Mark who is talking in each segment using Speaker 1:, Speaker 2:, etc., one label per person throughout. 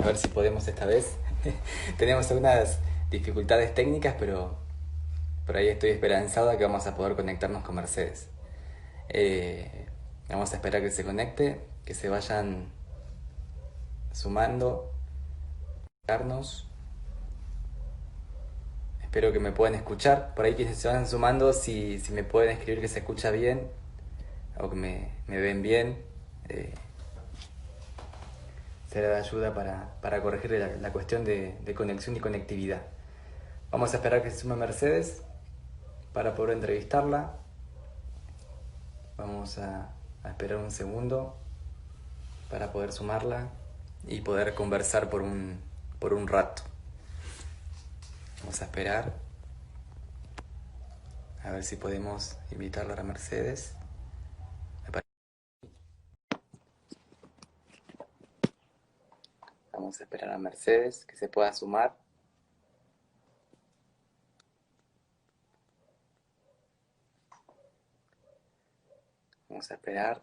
Speaker 1: A ver si podemos esta vez. Tenemos algunas dificultades técnicas, pero por ahí estoy esperanzado de que vamos a poder conectarnos con Mercedes. Eh, Vamos a esperar que se conecte, que se vayan sumando, darnos. Espero que me puedan escuchar. Por ahí que se van sumando, si me pueden escribir que se escucha bien o que me ven bien. eh, Será de ayuda para corregir la cuestión de conexión y conectividad. Vamos a esperar que se sume Mercedes para poder entrevistarla. Vamos a esperar un segundo para poder sumarla y poder conversar por un rato. Vamos a esperar a ver si podemos invitarla a Mercedes. Vamos a esperar a Mercedes que se pueda sumar. Vamos a esperar.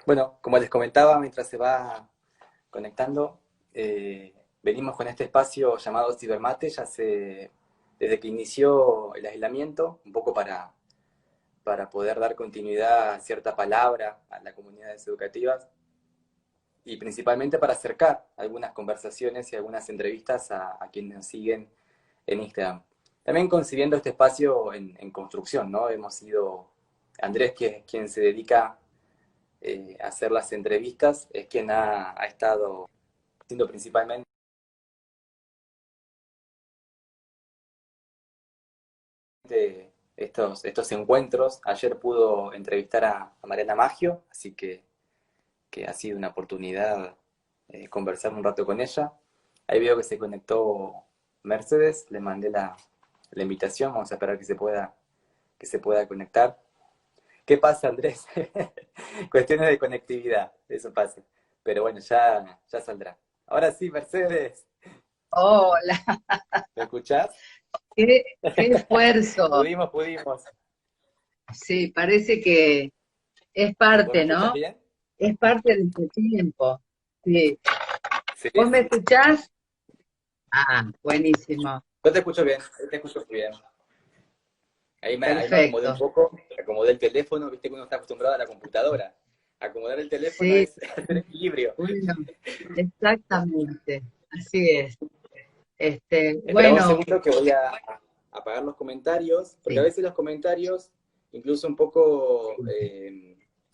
Speaker 1: Bueno, como les comentaba, mientras se va conectando, venimos con este espacio llamado Cibermate, desde que inició el aislamiento, un poco para poder dar continuidad a cierta palabra a las comunidades educativas y principalmente para acercar algunas conversaciones y algunas entrevistas a quienes nos siguen en Instagram. También concibiendo este espacio en construcción, ¿no? Hemos sido, Andrés, que es quien se dedica a hacer las entrevistas, es quien ha estado haciendo principalmente estos encuentros. Ayer pudo entrevistar a Mariana Maggio, así que ha sido una oportunidad conversar un rato con ella. Ahí veo que se conectó Mercedes, le mandé la invitación, vamos a esperar que se pueda conectar. ¿Qué pasa, Andrés? Cuestiones de conectividad, eso pasa. Pero bueno, ya saldrá. Ahora sí, Mercedes,
Speaker 2: Hola,
Speaker 1: ¿me escuchás?
Speaker 2: qué esfuerzo.
Speaker 1: Pudimos.
Speaker 2: Sí, parece que es
Speaker 1: ¿Vos me
Speaker 2: parte,
Speaker 1: escuchás
Speaker 2: ¿no?
Speaker 1: bien?
Speaker 2: Es parte de este tiempo. Sí.
Speaker 1: Sí,
Speaker 2: ¿Vos me
Speaker 1: sí.
Speaker 2: escuchás? Ah, buenísimo.
Speaker 1: Yo te escucho bien, yo te escucho bien. Ahí me acomodé un
Speaker 2: Perfecto.
Speaker 1: poco, acomodé el teléfono, viste que uno está acostumbrado a la computadora. Acomodar el teléfono
Speaker 2: Sí,
Speaker 1: es hacer equilibrio.
Speaker 2: bueno, exactamente. Así es.
Speaker 1: Espera un
Speaker 2: Bueno,
Speaker 1: segundo que voy a apagar los comentarios, porque a
Speaker 2: sí,
Speaker 1: veces los comentarios incluso un poco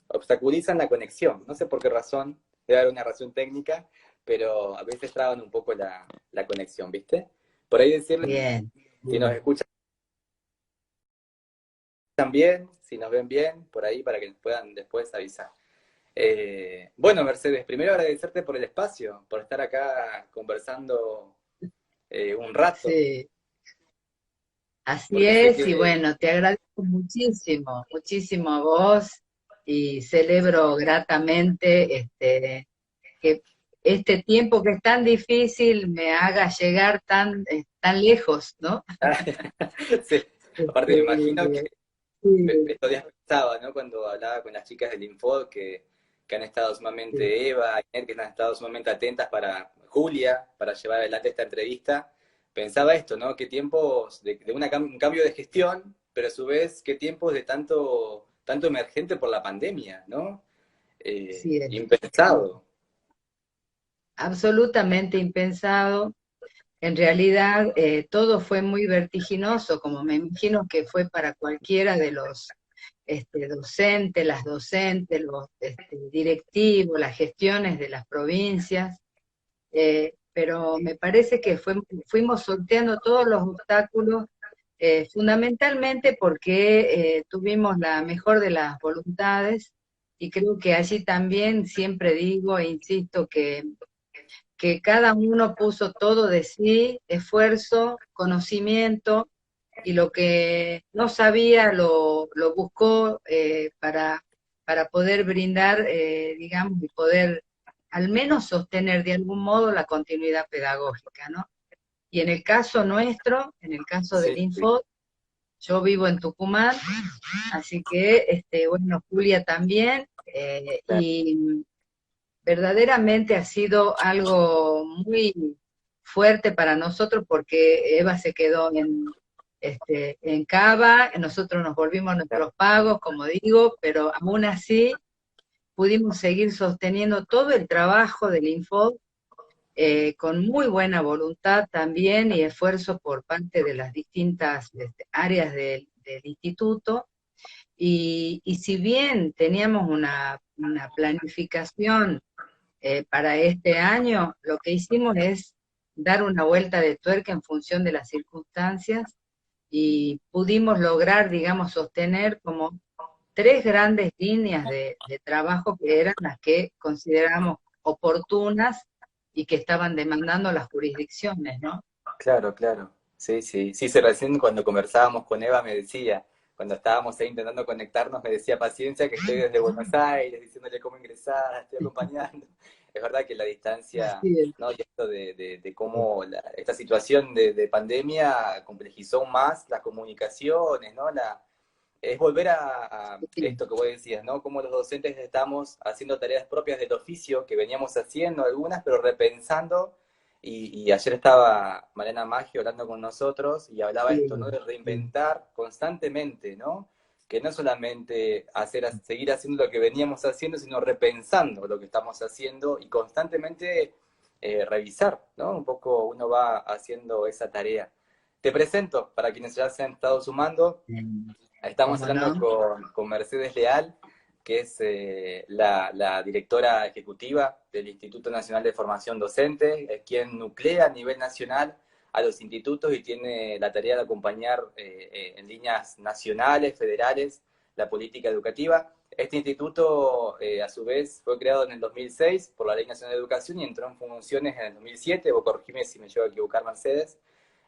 Speaker 1: obstaculizan la conexión. No sé por qué razón, debe haber una razón técnica, pero a veces traban un poco la conexión, ¿viste? Por ahí decirles
Speaker 2: bien,
Speaker 1: si nos
Speaker 2: bien.
Speaker 1: escuchan bien, si nos ven bien, por ahí para que nos puedan después avisar. Bueno, Mercedes, primero agradecerte por el espacio, por estar acá conversando un rato,
Speaker 2: Sí, así
Speaker 1: porque sé
Speaker 2: es. Y
Speaker 1: que
Speaker 2: bueno, te agradezco muchísimo, muchísimo a vos y celebro gratamente que este tiempo que es tan difícil me haga llegar tan lejos, ¿no?
Speaker 1: sí. Aparte me imagino que
Speaker 2: Este, sí,
Speaker 1: estos días pensaba, ¿no? Cuando hablaba con las chicas del Info que han estado
Speaker 2: sí,
Speaker 1: sumamente Eva, Inés, que han estado sumamente atentas para Julia, para llevar adelante esta entrevista, pensaba esto, ¿no? Qué tiempos de un cambio de gestión, pero a su vez qué tiempos de tanto emergente por la pandemia, ¿no?
Speaker 2: sí es.
Speaker 1: Impensado.
Speaker 2: Absolutamente impensado. En realidad, todo fue muy vertiginoso, como me imagino que fue para cualquiera de los docentes, las docentes, los directivos, las gestiones de las provincias. Pero me parece que fuimos sorteando todos los obstáculos, fundamentalmente porque tuvimos la mejor de las voluntades y creo que allí también siempre digo e insisto que cada uno puso todo de sí, esfuerzo, conocimiento, y lo que no sabía lo buscó para poder brindar, digamos, y poder al menos sostener de algún modo la continuidad pedagógica, ¿no? Y en el caso nuestro, en el caso del
Speaker 1: Sí, sí.
Speaker 2: Info, yo vivo en Tucumán, así que, bueno, Julia también,
Speaker 1: Claro,
Speaker 2: y verdaderamente ha sido algo muy fuerte para nosotros porque Eva se quedó en Cava, nosotros nos volvimos a
Speaker 1: claro,
Speaker 2: nuestros pagos, como digo, pero aún así pudimos seguir sosteniendo todo el trabajo del Info con muy buena voluntad también y esfuerzo por parte de las distintas áreas del instituto. Y si bien teníamos una planificación para este año, lo que hicimos es dar una vuelta de tuerca en función de las circunstancias y pudimos lograr, digamos, sostener como tres grandes líneas de trabajo que eran las que consideramos oportunas y que estaban demandando las jurisdicciones, ¿no?
Speaker 1: claro, claro. Sí, sí. Sí, sí, recién cuando conversábamos con Eva me decía, cuando estábamos ahí intentando conectarnos, me decía paciencia que estoy desde Buenos Aires, diciéndole cómo ingresar, estoy acompañando. Es verdad que la distancia,
Speaker 2: Así es.
Speaker 1: ¿no? Y esto de cómo esta situación de pandemia complejizó aún más las comunicaciones, ¿no? Es volver a
Speaker 2: Sí,
Speaker 1: esto que vos decías, ¿no? Como los docentes estamos haciendo tareas propias del oficio que veníamos haciendo algunas, pero repensando. Y ayer estaba Mariana Maggio hablando con nosotros y hablaba esto, ¿no?
Speaker 2: sí,
Speaker 1: De
Speaker 2: sí.
Speaker 1: reinventar constantemente, ¿no? Que no solamente seguir haciendo lo que veníamos haciendo, sino repensando lo que estamos haciendo y constantemente revisar, ¿no? Un poco uno va haciendo esa tarea. Te presento, para quienes ya se han estado sumando, estamos
Speaker 2: ¿Cómo
Speaker 1: hablando
Speaker 2: no?
Speaker 1: con Mercedes Leal, que es la directora ejecutiva del Instituto Nacional de Formación Docente, es quien nuclea a nivel nacional a los institutos y tiene la tarea de acompañar en líneas nacionales, federales, la política educativa. Este instituto, a su vez, fue creado en el 2006 por la Ley Nacional de Educación y entró en funciones en el 2007. Vos corregime si me llevo a equivocar, Mercedes.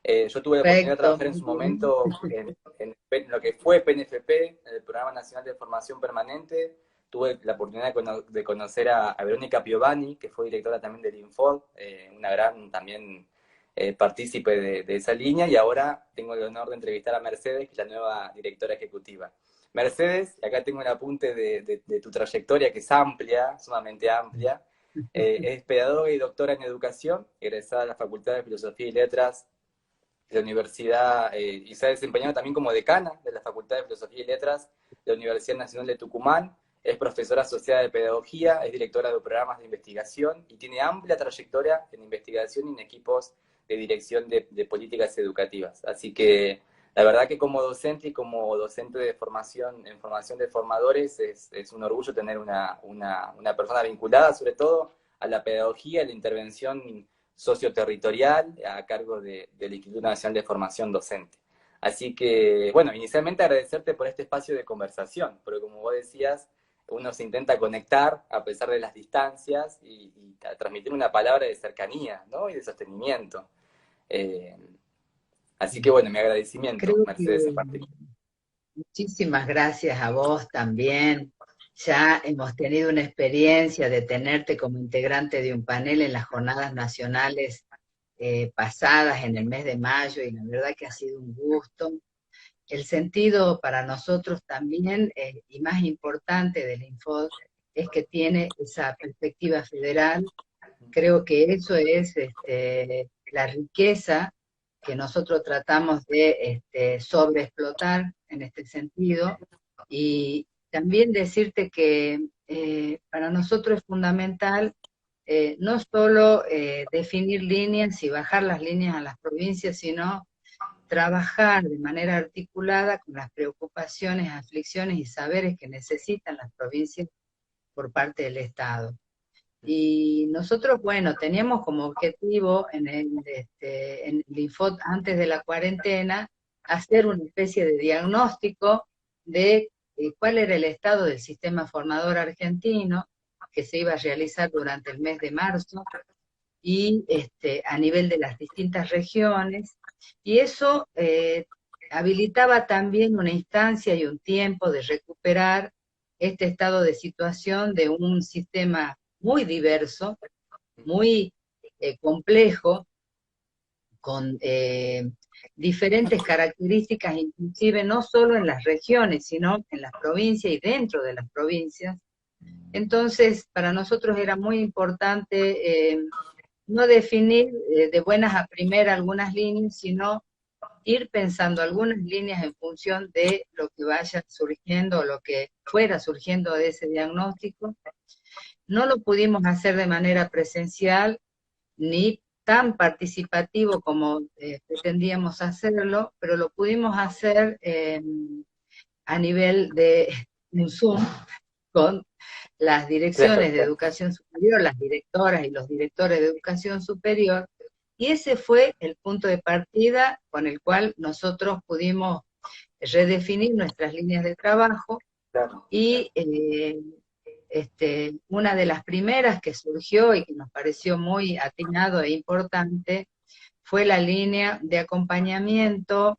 Speaker 1: Yo tuve la oportunidad de
Speaker 2: Perfecto,
Speaker 1: trabajar en
Speaker 2: muy
Speaker 1: su
Speaker 2: bien.
Speaker 1: momento en lo que fue PNFP, el Programa Nacional de Formación Permanente. Tuve la oportunidad de conocer a Verónica Piovani, que fue directora también del Infod, una gran también partícipe de esa línea, y ahora tengo el honor de entrevistar a Mercedes, que es la nueva directora ejecutiva. Mercedes, acá tengo un apunte de tu trayectoria, que es amplia, sumamente amplia. Es pedagoga y doctora en educación, egresada de la Facultad de Filosofía y Letras de la universidad y se ha desempeñado también como decana de la Facultad de Filosofía y Letras de la Universidad Nacional de Tucumán. Es profesora asociada de pedagogía, es directora de programas de investigación y tiene amplia trayectoria en investigación y en equipos de dirección de políticas educativas. Así que la verdad que como docente y como docente de formación, en formación de formadores, es un orgullo tener una persona vinculada sobre todo a la pedagogía, a la intervención socioterritorial a cargo del Instituto Nacional de Formación Docente. Así que, bueno, inicialmente agradecerte por este espacio de conversación, porque como vos decías, uno se intenta conectar a pesar de las distancias y transmitir una palabra de cercanía, ¿no? Y de sostenimiento. Eh, Así que, bueno, mi agradecimiento,
Speaker 2: Creo que
Speaker 1: Mercedes, aparte.
Speaker 2: muchísimas gracias a vos también. Ya hemos tenido una experiencia de tenerte como integrante de un panel en las jornadas nacionales pasadas en el mes de mayo y la verdad que ha sido un gusto. El sentido para nosotros también, y más importante del Infod, es que tiene esa perspectiva federal. Creo que eso es la riqueza que nosotros tratamos de sobreexplotar en este sentido. Y también decirte que para nosotros es fundamental no solo definir líneas y bajar las líneas a las provincias, sino trabajar de manera articulada con las preocupaciones, aflicciones y saberes que necesitan las provincias por parte del Estado. Y nosotros, bueno, teníamos como objetivo en el Infot antes de la cuarentena hacer una especie de diagnóstico de cuál era el estado del sistema formador argentino que se iba a realizar durante el mes de marzo y a nivel de las distintas regiones. Y eso habilitaba también una instancia y un tiempo de recuperar este estado de situación de un sistema muy diverso, muy complejo, con diferentes características, inclusive no solo en las regiones, sino en las provincias y dentro de las provincias. Entonces, para nosotros era muy importante no definir de buenas a primeras algunas líneas, sino ir pensando algunas líneas en función de lo que vaya surgiendo o lo que fuera surgiendo de ese diagnóstico. No lo pudimos hacer de manera presencial ni tan participativo como pretendíamos hacerlo, pero lo pudimos hacer a nivel de un Zoom con las
Speaker 1: Claro,
Speaker 2: direcciones de
Speaker 1: claro.
Speaker 2: educación superior, las directoras y los directores de educación superior, y ese fue el punto de partida con el cual nosotros pudimos redefinir nuestras líneas de trabajo
Speaker 1: Claro.
Speaker 2: y una de las primeras que surgió y que nos pareció muy atinado e importante fue la línea de acompañamiento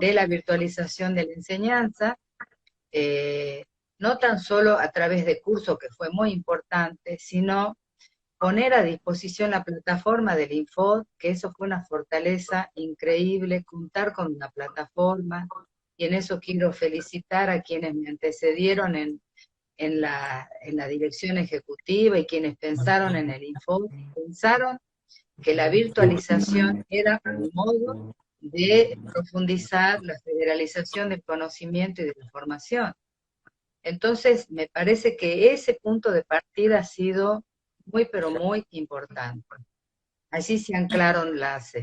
Speaker 2: de la virtualización de la enseñanza, eh, no tan solo a través de cursos, que fue muy importante, sino poner a disposición la plataforma del Infod, que eso fue una fortaleza increíble, contar con una plataforma, y en eso quiero felicitar a quienes me antecedieron en la dirección ejecutiva y quienes pensaron en el Infod, pensaron que la virtualización era un modo de profundizar la federalización del conocimiento y de la formación. Entonces, me parece que ese punto de partida ha sido muy, pero muy importante. Allí se anclaron las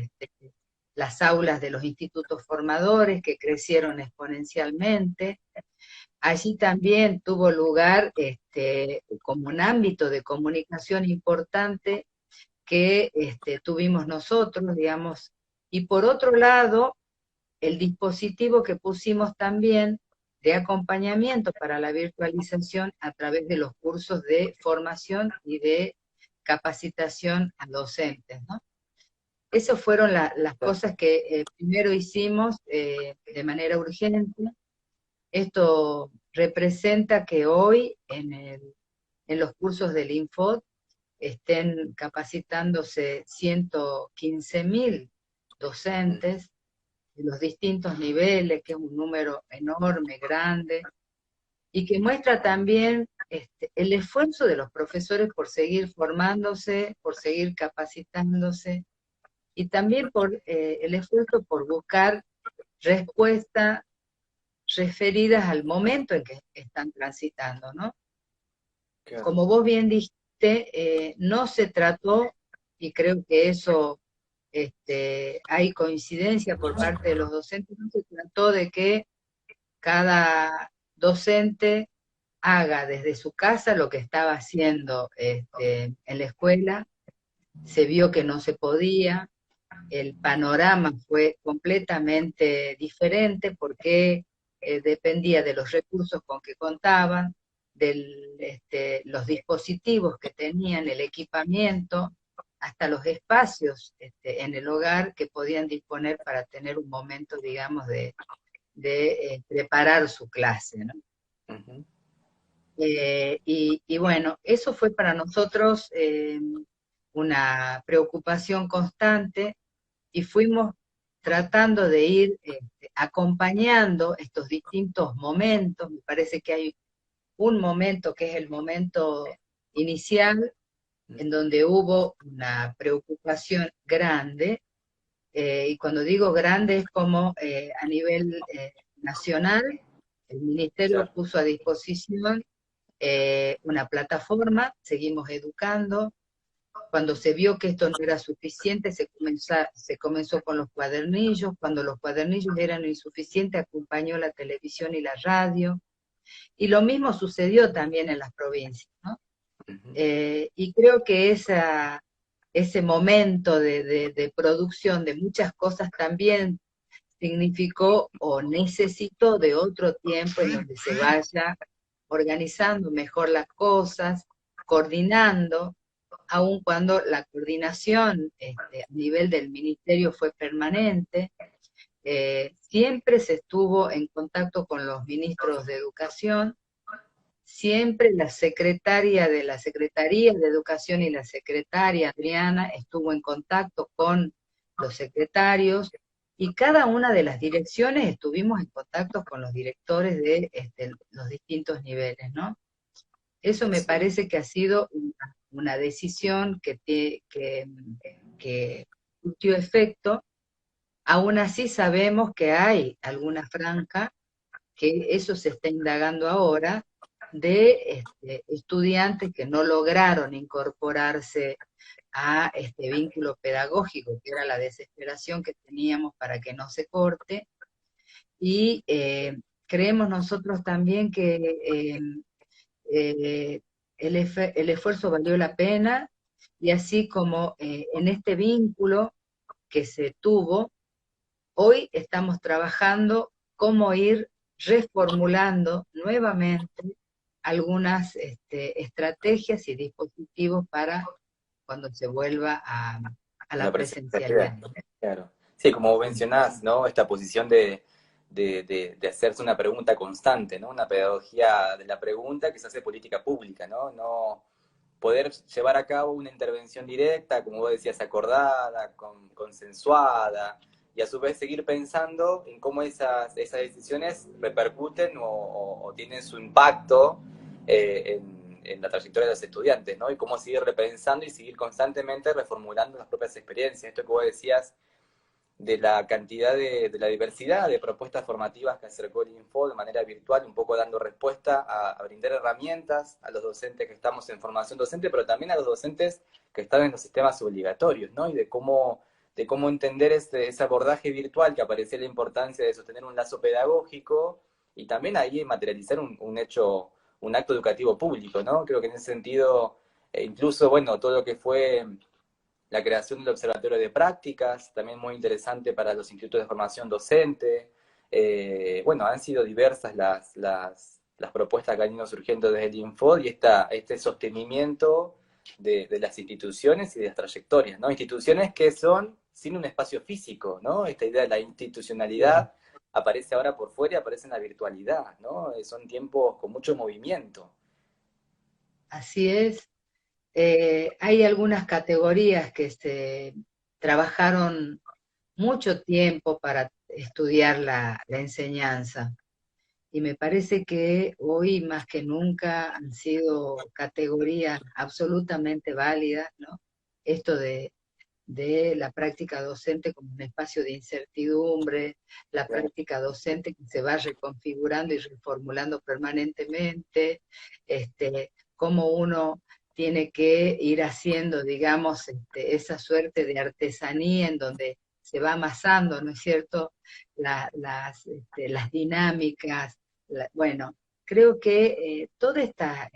Speaker 2: aulas de los institutos formadores que crecieron exponencialmente. Allí también tuvo lugar como un ámbito de comunicación importante que tuvimos nosotros, digamos, y por otro lado, el dispositivo que pusimos también de acompañamiento para la virtualización a través de los cursos de formación y de capacitación a docentes, ¿no? Esas fueron las cosas que primero hicimos de manera urgente. Esto representa que hoy en los cursos del Infod estén capacitándose 115.000 docentes de los distintos niveles, que es un número enorme, grande, y que muestra también el esfuerzo de los profesores por seguir formándose, por seguir capacitándose, y también por el esfuerzo por buscar respuestas referidas al momento en que están transitando, ¿no?
Speaker 1: Claro.
Speaker 2: Como vos bien dijiste, no se trató, y creo que eso hay coincidencia por parte de los docentes, no se trató de que cada docente haga desde su casa lo que estaba haciendo en la escuela. Se vio que no se podía, el panorama fue completamente diferente porque dependía de los recursos con que contaban, de los dispositivos que tenían, el equipamiento, hasta los espacios en el hogar que podían disponer para tener un momento, digamos, de preparar su clase, ¿no?
Speaker 1: Ujú.
Speaker 2: Y bueno, eso fue para nosotros una preocupación constante y fuimos tratando de ir acompañando estos distintos momentos. Me parece que hay un momento que es el momento inicial, en donde hubo una preocupación grande, y cuando digo grande es como a nivel nacional, el ministerio
Speaker 1: Claro.
Speaker 2: puso a disposición una plataforma, seguimos educando. Cuando se vio que esto no era suficiente, se comenzó con los cuadernillos. Cuando los cuadernillos eran insuficientes, acompañó la televisión y la radio. Y lo mismo sucedió también en las provincias, ¿no?
Speaker 1: Ujú.
Speaker 2: Y creo que ese momento de producción de muchas cosas también significó o necesitó de otro tiempo en donde se vaya organizando mejor las cosas, coordinando, aun cuando la coordinación a nivel del ministerio fue permanente. Siempre se estuvo en contacto con los ministros de educación, siempre la secretaria de la Secretaría de Educación y la secretaria Adriana estuvo en contacto con los secretarios, y cada una de las direcciones estuvimos en contacto con los directores de los distintos niveles, ¿no? Eso me
Speaker 1: Sí,
Speaker 2: parece que ha sido una decisión que surtió efecto. Aún así sabemos que hay alguna franja, que eso se está indagando ahora, de estudiantes que no lograron incorporarse a este vínculo pedagógico, que era la desesperación que teníamos para que no se corte, y creemos nosotros también que eh, el esfuerzo valió la pena, y así como en este vínculo que se tuvo, hoy estamos trabajando cómo ir reformulando nuevamente algunas estrategias y dispositivos para cuando se vuelva a la
Speaker 1: una
Speaker 2: presencialidad.
Speaker 1: presencialidad, claro. Sí, como mencionás, ¿no? Esta posición de hacerse una pregunta constante, ¿no? Una pedagogía de la pregunta que se hace política pública, ¿no? No poder llevar a cabo una intervención directa, como vos decías, acordada, consensuada, y a su vez seguir pensando en cómo esas decisiones repercuten o tienen su impacto en la trayectoria de los estudiantes, ¿no? Y cómo seguir repensando y seguir constantemente reformulando las propias experiencias. Esto que vos decías de la cantidad de la diversidad de propuestas formativas que acercó el Info de manera virtual, un poco dando respuesta a brindar herramientas a los docentes que estamos en formación docente, pero también a los docentes que están en los sistemas obligatorios, ¿no? Y de cómo entender ese abordaje virtual, que aparecía la importancia de sostener un lazo pedagógico y también ahí materializar un hecho, un acto educativo público, ¿no? Creo que en ese sentido, incluso, bueno, todo lo que fue la creación del observatorio de prácticas, también muy interesante para los institutos de formación docente. Bueno, han sido diversas las propuestas que han ido surgiendo desde el Infod y este sostenimiento de las instituciones y de las trayectorias, ¿no? Instituciones que son sin un espacio físico, ¿no? Esta idea de la institucionalidad aparece ahora por fuera y aparece en la virtualidad, ¿no? Son tiempos con mucho movimiento.
Speaker 2: Así es. Hay algunas categorías que se trabajaron mucho tiempo para estudiar la enseñanza, y me parece que hoy más que nunca han sido categorías absolutamente válidas, ¿no? Esto de la práctica docente como un espacio de incertidumbre, la práctica docente que se va reconfigurando y reformulando permanentemente, cómo uno tiene que ir haciendo, digamos, esa suerte de artesanía en donde se va amasando, ¿no es cierto?, las dinámicas. Bueno, creo que toda esta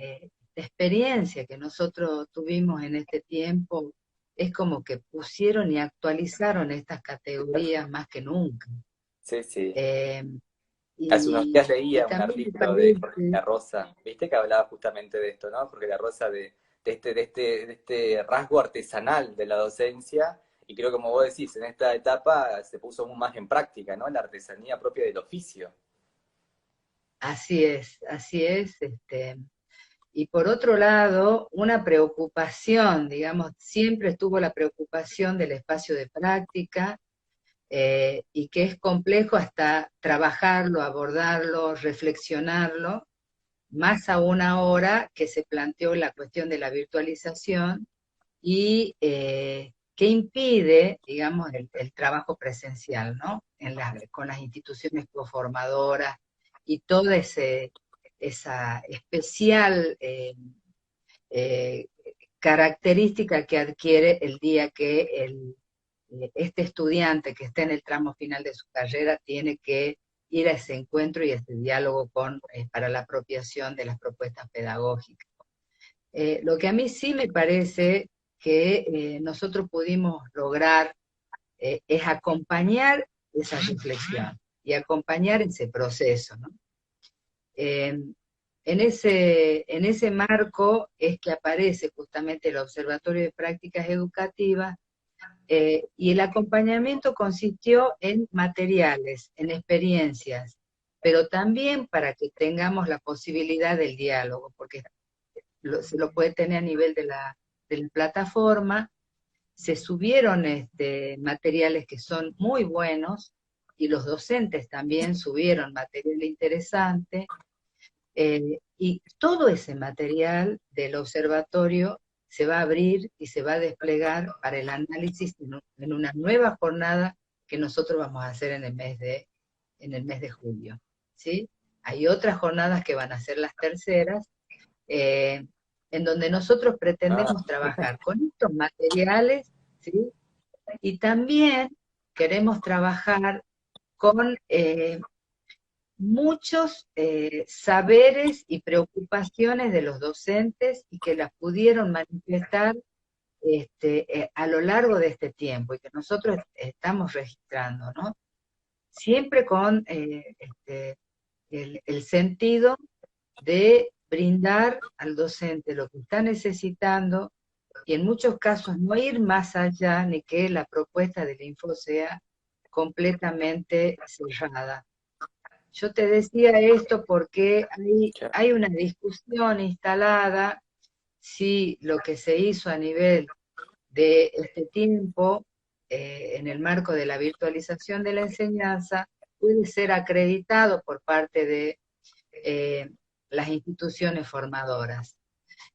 Speaker 2: experiencia que nosotros tuvimos en este tiempo es como que pusieron y actualizaron estas categorías más que nunca.
Speaker 1: Sí, sí.
Speaker 2: Eh,
Speaker 1: Hace unos días
Speaker 2: y
Speaker 1: leía un
Speaker 2: también me
Speaker 1: artículo de Jorge
Speaker 2: parece,
Speaker 1: La Rosa, ¿viste? Que hablaba justamente de esto, ¿no? Jorge La Rosa de este rasgo artesanal de la docencia, y creo que como vos decís, en esta etapa se puso aún más en práctica, ¿no? La artesanía propia del oficio.
Speaker 2: así es, y por otro lado, una preocupación, digamos, siempre estuvo la preocupación del espacio de práctica, y que es complejo hasta trabajarlo, abordarlo, reflexionarlo, más aún ahora que se planteó la cuestión de la virtualización y que impide, digamos, el trabajo presencial, ¿no? Con las instituciones coformadoras y toda esa especial eh, característica que adquiere el día que este estudiante que está en el tramo final de su carrera tiene que ir a ese encuentro y a ese diálogo para la apropiación de las propuestas pedagógicas. Lo que a mí sí me parece que nosotros pudimos lograr es acompañar esa reflexión y acompañar ese proceso, ¿no? Eh, en ese marco es que aparece justamente el Observatorio de Prácticas Educativas, y el acompañamiento consistió en materiales, en experiencias, pero también para que tengamos la posibilidad del diálogo, porque se lo puede tener a nivel de la plataforma, se subieron materiales que son muy buenos, y los docentes también subieron material interesante, y todo ese material del observatorio se va a abrir y se va a desplegar para el análisis en una nueva jornada que nosotros vamos a hacer en el mes de julio, ¿sí? Hay otras jornadas que van a ser las terceras, eh, en donde nosotros
Speaker 1: Ah,
Speaker 2: pretendemos trabajar con estos materiales, ¿sí? Y también queremos trabajar con muchos saberes y preocupaciones de los docentes, y que las pudieron manifestar a lo largo de este tiempo y que nosotros estamos registrando, ¿no? Siempre con el sentido de brindar al docente lo que está necesitando, y en muchos casos no ir más allá ni que la propuesta del Info sea completamente cerrada. Yo te decía esto porque
Speaker 1: claro.
Speaker 2: hay una discusión instalada si lo que se hizo a nivel de este tiempo, en el marco de la virtualización de la enseñanza, puede ser acreditado por parte de eh, las instituciones formadoras.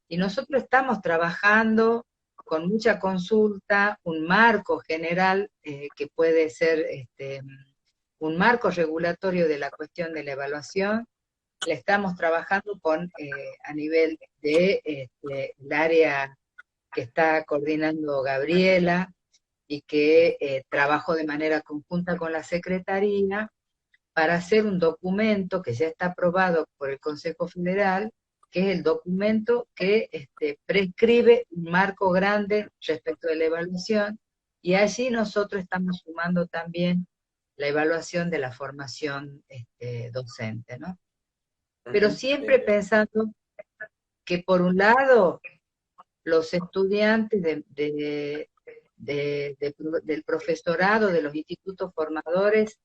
Speaker 2: Y nosotros estamos trabajando con mucha consulta, un marco general que puede ser un marco regulatorio de la cuestión de la evaluación. Le estamos trabajando a nivel de el área que está coordinando Gabriela, y que trabajó de manera conjunta con la Secretaría para hacer un documento que ya está aprobado por el Consejo Federal, que es el documento que prescribe un marco grande respecto de la evaluación, y allí nosotros estamos sumando también la evaluación de la formación docente, ¿no? Pero
Speaker 1: Ujú,
Speaker 2: siempre
Speaker 1: bien, bien.
Speaker 2: pensando que, por un lado, los estudiantes del profesorado, de los institutos formadores,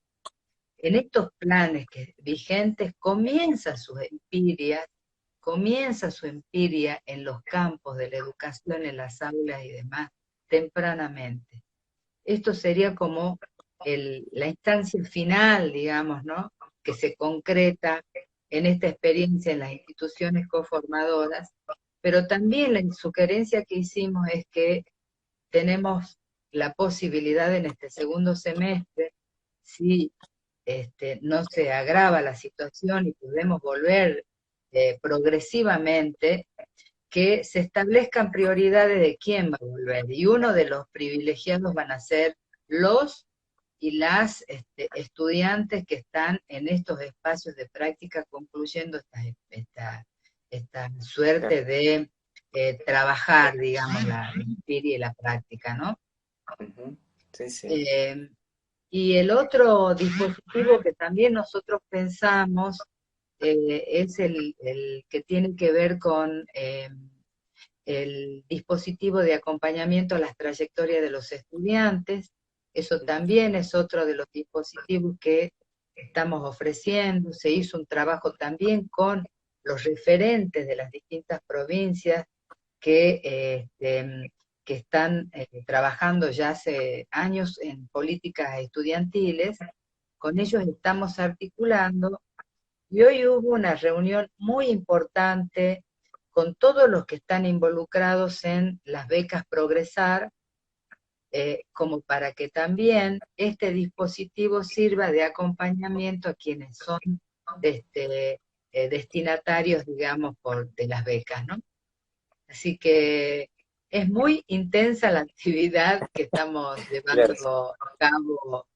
Speaker 2: en estos planes vigentes, comienza su empiria en los campos de la educación, en las aulas y demás, tempranamente. Esto sería como la instancia final, digamos, ¿no? Que se concreta en esta experiencia en las instituciones coformadoras, pero también la sugerencia que hicimos es que tenemos la posibilidad en este segundo semestre, si no se agrava la situación y podemos volver progresivamente, que se establezcan prioridades de quién va a volver. Y uno de los privilegiados van a ser los y las estudiantes que están en estos espacios de práctica, concluyendo esta
Speaker 1: Claro.
Speaker 2: suerte de trabajar, digamos, la empiria y la práctica, ¿no?
Speaker 1: Ujú, sí, sí.
Speaker 2: Eh, y el otro dispositivo que también nosotros pensamos es el que tiene que ver con el dispositivo de acompañamiento a las trayectorias de los estudiantes. Eso también es otro de los dispositivos que estamos ofreciendo. Se hizo un trabajo también con los referentes de las distintas provincias que, que están trabajando ya hace años en políticas estudiantiles. Con ellos estamos articulando, y hoy hubo una reunión muy importante con todos los que están involucrados en las becas Progresar, como para que también este dispositivo sirva de acompañamiento a quienes son destinatarios, digamos, de las becas, ¿no? Así que es muy intensa la actividad que estamos
Speaker 1: Claro,
Speaker 2: llevando a cabo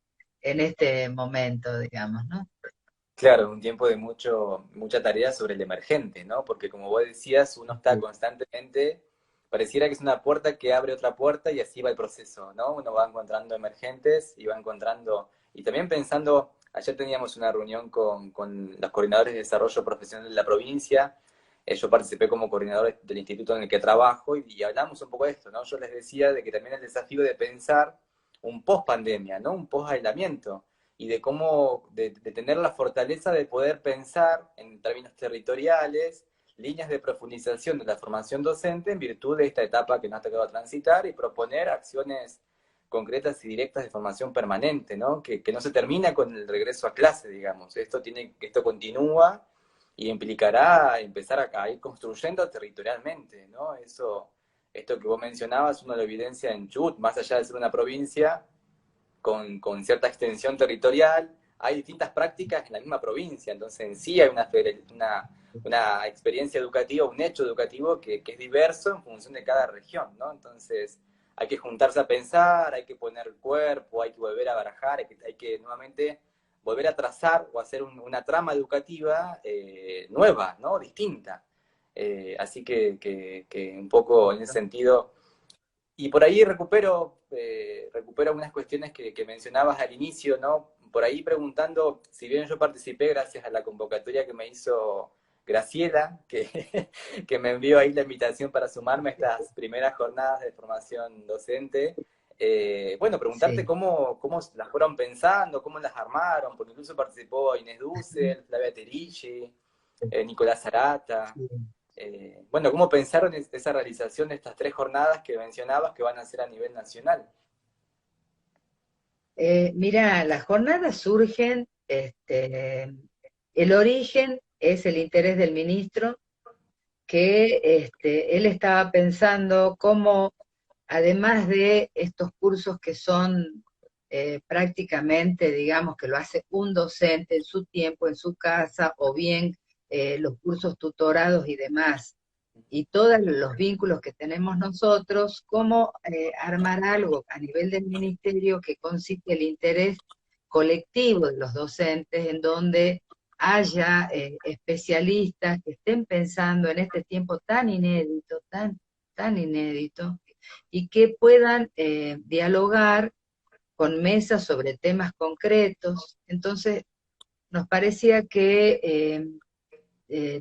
Speaker 2: en este momento, digamos, ¿no?
Speaker 1: claro, un tiempo de mucha tarea sobre el emergente, ¿no? Porque como vos decías, uno está constantemente, pareciera que es una puerta que abre otra puerta y así va el proceso, ¿no? Uno va encontrando emergentes y va encontrando, y también pensando, ayer teníamos una reunión con los coordinadores de desarrollo profesional de la provincia. Yo participé como coordinador del instituto en el que trabajo y hablamos un poco de esto, ¿no? Yo les decía de que también el desafío de pensar un post pandemia, ¿no? Un post aislamiento, y de cómo, de tener la fortaleza de poder pensar en términos territoriales líneas de profundización de la formación docente en virtud de esta etapa que nos ha tocado transitar y proponer acciones concretas y directas de formación permanente, ¿no? Que no se termina con el regreso a clase, digamos. Esto continúa y implicará empezar a ir construyendo territorialmente, ¿no? Esto que vos mencionabas, uno lo evidencia en Chubut, más allá de ser una provincia con cierta extensión territorial, hay distintas prácticas en la misma provincia, entonces en sí hay una experiencia educativa, un hecho educativo que es diverso en función de cada región, ¿no? Entonces hay que juntarse a pensar, hay que poner el cuerpo, hay que volver a barajar, hay que nuevamente volver a trazar o hacer una trama educativa nueva, ¿no? Distinta. Así que un poco en ese sentido y por ahí recupero algunas cuestiones que mencionabas al inicio, ¿no? Por ahí preguntando, si bien yo participé gracias a la convocatoria que me hizo Graciela, que me envió ahí la invitación para sumarme a estas primeras jornadas de formación docente, bueno, preguntarte
Speaker 2: Sí.
Speaker 1: cómo las fueron pensando, cómo las armaron, porque incluso participó Inés Dussel, Flavia Terici, Nicolás Zarata.
Speaker 2: Sí.
Speaker 1: Bueno, ¿cómo pensaron esa realización de estas 3 jornadas que mencionabas que van a ser a nivel nacional?
Speaker 2: Mira, las jornadas surgen, el origen es el interés del ministro, que él estaba pensando cómo, además de estos cursos que son prácticamente, digamos, que lo hace un docente en su tiempo, en su casa, o bien los cursos tutorados y demás, y todos los vínculos que tenemos nosotros, cómo armar algo a nivel del ministerio que consiste el interés colectivo de los docentes, en donde haya especialistas que estén pensando en este tiempo tan inédito, tan inédito, y que puedan dialogar con mesas sobre temas concretos. Entonces, nos parecía que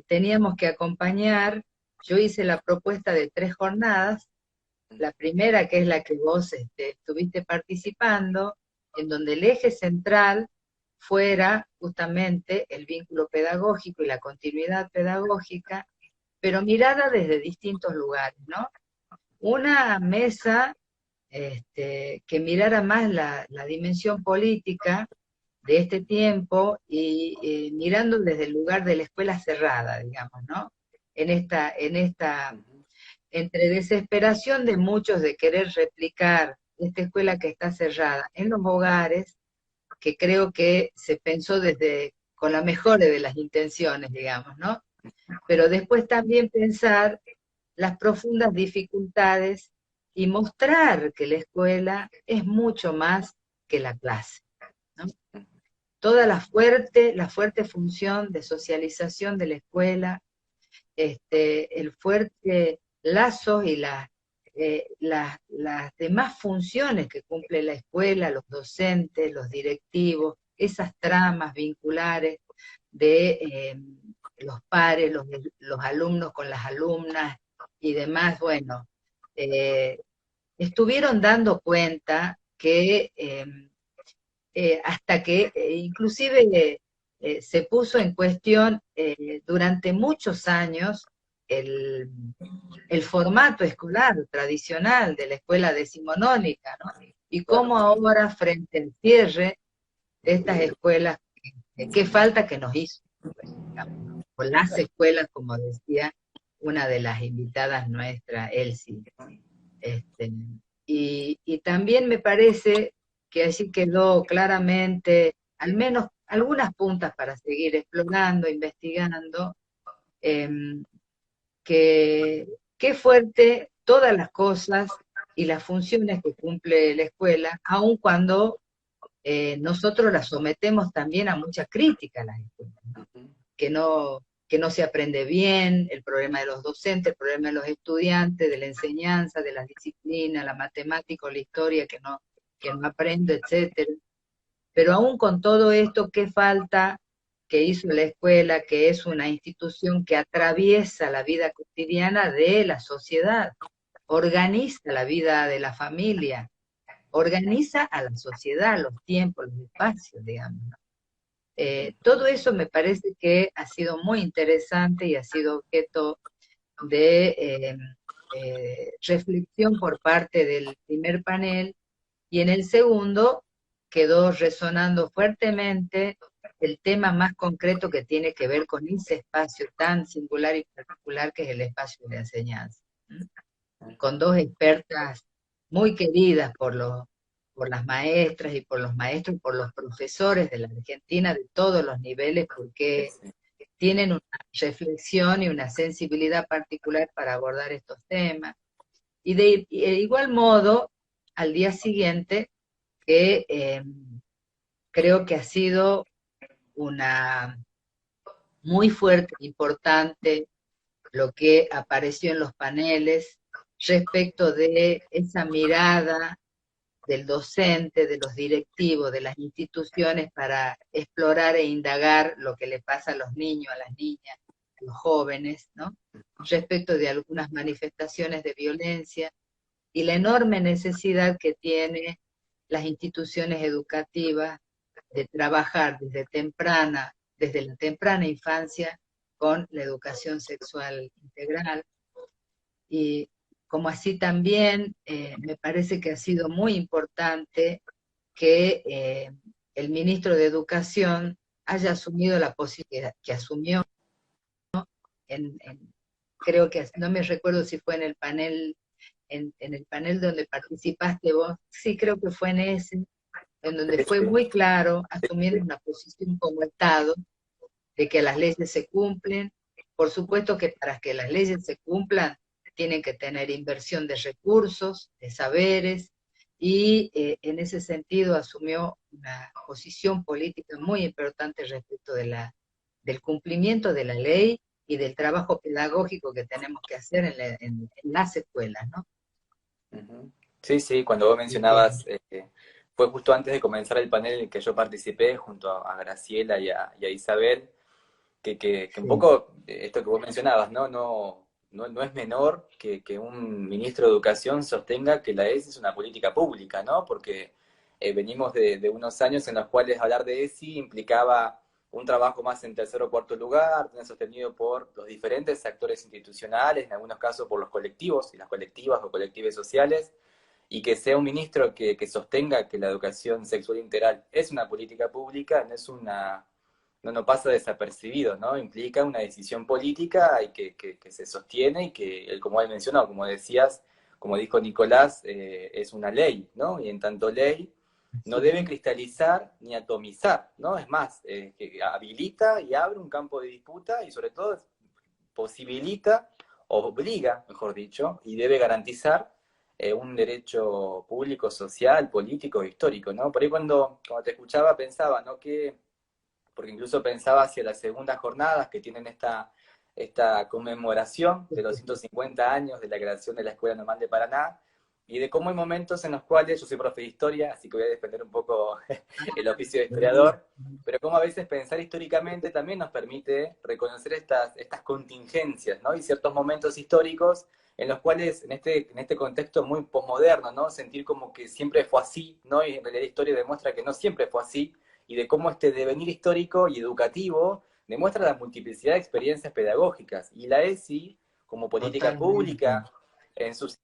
Speaker 2: teníamos que acompañar. Yo hice la propuesta de 3 jornadas, la primera, que es la que vos estuviste participando, en donde el eje central fuera justamente el vínculo pedagógico y la continuidad pedagógica, pero mirada desde distintos lugares, ¿no? Una mesa que mirara más la dimensión política de este tiempo y mirando desde el lugar de la escuela cerrada, digamos, ¿no? En esta
Speaker 1: Ujú.
Speaker 2: entre desesperación de muchos de querer replicar esta escuela que está cerrada en los hogares, que creo que se pensó desde con la mejor de las intenciones, digamos, ¿no? Pero después también pensar las profundas dificultades y mostrar que la escuela es mucho más que la clase, ¿no? Toda la fuerte función de socialización de la escuela, el fuerte lazo y las demás funciones que cumple la escuela, los docentes, los directivos, esas tramas vinculares de los pares, los alumnos con las alumnas y demás, bueno, eh, estuvieron dando cuenta que hasta que inclusive se puso en cuestión durante muchos años el, el formato escolar tradicional de la escuela decimonónica, ¿no? Y
Speaker 1: Claro.
Speaker 2: cómo ahora, frente al cierre de estas escuelas, qué falta que nos hizo, pues, digamos, ¿no? O las escuelas, como decía una de las invitadas nuestras, Elsie. Este, y también me parece que allí quedó claramente, al menos algunas puntas para seguir explorando, investigando, em, que qué fuerte todas las cosas y las funciones que cumple la escuela, aun cuando nosotros las sometemos también a mucha crítica a las escuelas, ¿no?
Speaker 1: Ujú.
Speaker 2: Que no, que no se aprende bien, el problema de los docentes, el problema de los estudiantes, de la enseñanza, de las disciplinas, la matemática o la historia que no aprendo, etcétera. Pero aún con todo esto, ¿qué falta que hizo la escuela, que es una institución que atraviesa la vida cotidiana de la sociedad, organiza la vida de la familia, organiza a la sociedad, los tiempos, los espacios, digamos, ¿no? Todo eso me parece que ha sido muy interesante y ha sido objeto de reflexión por parte del primer panel, y en el segundo quedó resonando fuertemente el tema más concreto que tiene que ver con ese espacio tan singular y particular que es el espacio de enseñanza. Con dos expertas muy queridas por las maestras y por los maestros y por los profesores de la Argentina de todos los niveles, porque tienen una reflexión y una sensibilidad particular para abordar estos temas. Y de igual modo, al día siguiente, que creo que ha sido una muy fuerte, importante, lo que apareció en los paneles respecto de esa mirada del docente, de los directivos, de las instituciones para explorar e indagar lo que le pasa a los niños, a las niñas, a los jóvenes, ¿no? Respecto de algunas manifestaciones de violencia y la enorme necesidad que tienen las instituciones educativas de trabajar desde la temprana infancia con la educación sexual integral. Y como así también me parece que ha sido muy importante que el ministro de Educación haya asumido la posibilidad que asumió creo que no me recuerdo si fue en el panel, en el panel donde participaste vos, sí creo que fue en ese, en donde fue muy claro, asumiendo una posición como Estado, de que las leyes se cumplen. Por supuesto que para que las leyes se cumplan, tienen que tener inversión de recursos, de saberes, y en ese sentido asumió una posición política muy importante respecto del cumplimiento de la ley y del trabajo pedagógico que tenemos que hacer en las escuelas, ¿no?
Speaker 1: Sí, sí, cuando vos mencionabas, fue justo antes de comenzar el panel en el que yo participé junto a Graciela y a Isabel, que un
Speaker 2: Sí,
Speaker 1: poco esto que vos mencionabas, ¿no? No es menor que un ministro de Educación sostenga que la ESI es una política pública, ¿no? Porque venimos de unos años en los cuales hablar de ESI implicaba un trabajo más en tercer o cuarto lugar, sostenido por los diferentes actores institucionales, en algunos casos por los colectivos y las colectivas o colectivos sociales, y que sea un ministro que sostenga que la educación sexual integral es una política pública, no pasa desapercibido, ¿no? Implica una decisión política y que se sostiene y que, como él mencionó, como decías, como dijo Nicolás, es una ley, ¿no? Y en tanto ley, no debe
Speaker 2: sí,
Speaker 1: cristalizar ni atomizar, ¿no? Es más, que habilita y abre un campo de disputa y sobre todo posibilita, obliga, mejor dicho, y debe garantizar un derecho público, social, político, histórico, ¿no? Por ahí cuando te escuchaba pensaba, ¿no? Porque incluso pensaba hacia las segundas jornadas que tienen esta conmemoración de los 150 años de la creación de la Escuela Normal de Paraná, y de cómo hay momentos en los cuales, yo soy profe de historia, así que voy a defender un poco el oficio de historiador, pero cómo a veces pensar históricamente también nos permite reconocer estas contingencias, ¿no? Y ciertos momentos históricos en los cuales, en este contexto muy posmoderno, ¿no? Sentir como que siempre fue así, ¿no? Y en realidad la historia demuestra que no siempre fue así, y de cómo este devenir histórico y educativo demuestra la multiplicidad de experiencias pedagógicas. Y la ESI, como política
Speaker 2: totalmente.
Speaker 1: pública, en sus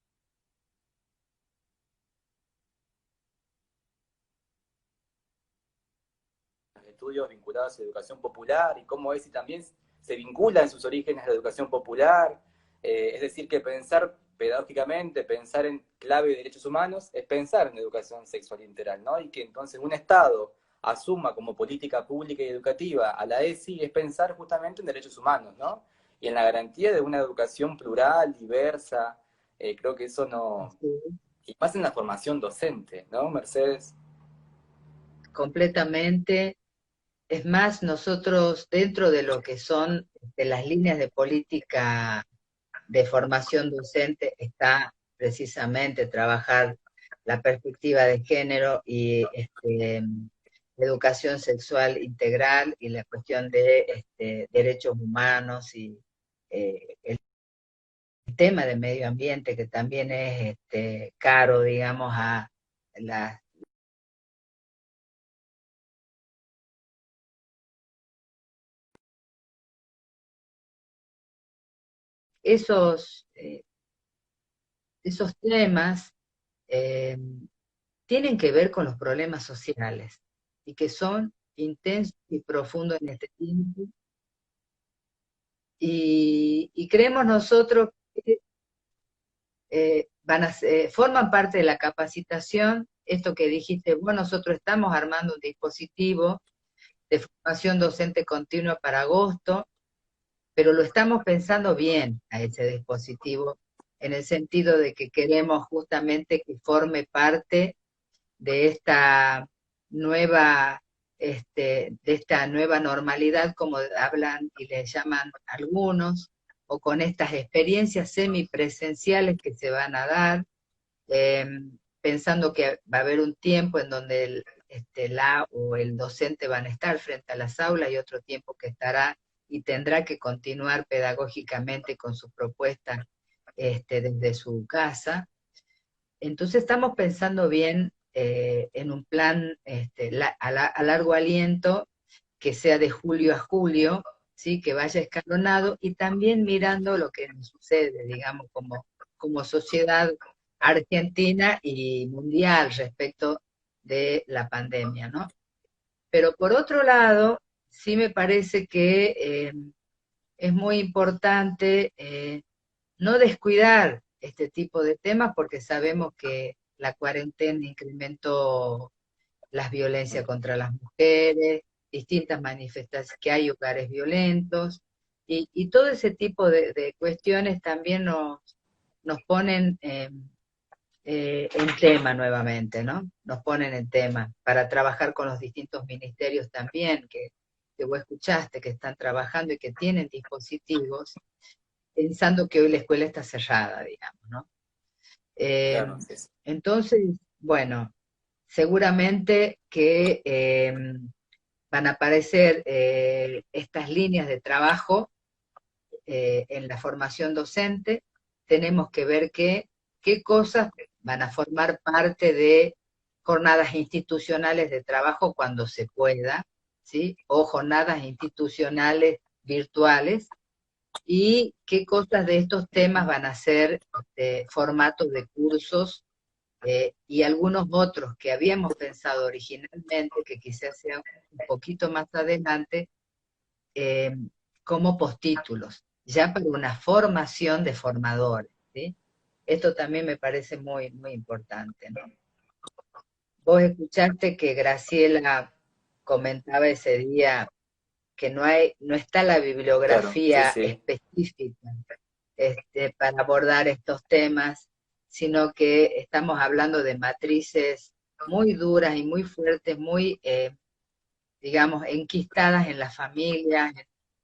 Speaker 1: estudios vinculados a la educación popular, y cómo ESI también se vincula en sus orígenes a la educación popular, es decir, que pensar pedagógicamente, pensar en clave de derechos humanos, es pensar en educación sexual integral, ¿no? Y que entonces un Estado asuma como política pública y educativa a la ESI es pensar justamente en derechos humanos, ¿no? Y en la garantía de una educación plural, diversa, creo que eso no,
Speaker 2: Sí,
Speaker 1: y más en la formación docente, ¿no, Mercedes?
Speaker 2: completamente. Es más, nosotros dentro de lo que son de las líneas de política de formación docente está precisamente trabajar la perspectiva de género y educación sexual integral y la cuestión de derechos humanos y el tema de medio ambiente que también es caro, digamos, a las esos, esos temas eh, tienen que ver con los problemas sociales y que son intensos y profundos en este tiempo. Y creemos nosotros que forman parte de la capacitación, esto que dijiste, bueno, nosotros estamos armando un dispositivo de formación docente continua para agosto, pero lo estamos pensando bien a ese dispositivo, en el sentido de que queremos justamente que forme parte de esta nueva, de esta nueva normalidad, como hablan y le llaman algunos, o con estas experiencias semipresenciales que se van a dar, eh, pensando que va a haber un tiempo en donde la o el docente van a estar frente a las aulas y otro tiempo que estará y tendrá que continuar pedagógicamente con sus propuestas desde su casa. Entonces estamos pensando bien en un plan a largo aliento que sea de julio a julio, ¿sí? Que vaya escalonado y también mirando lo que nos sucede, digamos, como sociedad argentina y mundial respecto de la pandemia, ¿no? Pero por otro lado, sí me parece que es muy importante no descuidar este tipo de temas porque sabemos que la cuarentena incrementó las violencias contra las mujeres, distintas manifestaciones, que hay hogares violentos, y todo ese tipo de cuestiones también nos ponen en tema nuevamente, ¿no? Nos ponen en tema para trabajar con los distintos ministerios también, que vos escuchaste, que están trabajando y que tienen dispositivos, pensando que hoy la escuela está cerrada, digamos, ¿no? Eh,
Speaker 1: Claro, sí, sí.
Speaker 2: entonces, bueno, seguramente que van a aparecer estas líneas de trabajo en la formación docente. Tenemos que ver qué cosas van a formar parte de jornadas institucionales de trabajo cuando se pueda, ¿sí? O jornadas institucionales virtuales, y qué cosas de estos temas van a ser formatos de cursos y algunos otros que habíamos pensado originalmente, que quizás sean un poquito más adelante, eh, como postítulos, ya para una formación de formadores, ¿sí? Esto también me parece muy, muy importante, ¿no? Vos escuchaste que Graciela comentaba ese día que no está la
Speaker 1: Claro, sí,
Speaker 2: bibliografía
Speaker 1: sí.
Speaker 2: específica para abordar estos temas, sino que estamos hablando de matrices muy duras y muy fuertes, muy, digamos, enquistadas en las familias,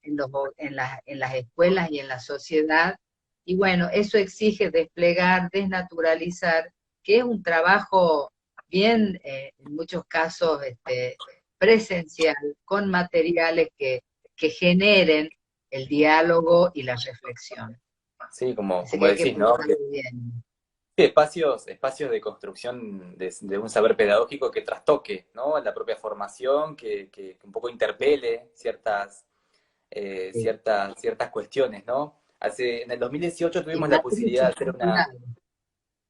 Speaker 2: en las escuelas y en la sociedad. Y bueno, eso exige desplegar, desnaturalizar, que es un trabajo bien, en muchos casos, presencial, con materiales que generen el diálogo y la reflexión.
Speaker 1: Sí,
Speaker 2: Así
Speaker 1: como
Speaker 2: que hay que
Speaker 1: decís, ¿no?
Speaker 2: pensarlo bien.
Speaker 1: Sí, espacios de construcción de un saber pedagógico que trastoque, ¿no? La propia formación, que un poco interpele
Speaker 2: Sí.
Speaker 1: ciertas cuestiones, ¿no? En el 2018
Speaker 2: Y
Speaker 1: tuvimos la posibilidad de
Speaker 2: matrices
Speaker 1: hacer
Speaker 2: culturales.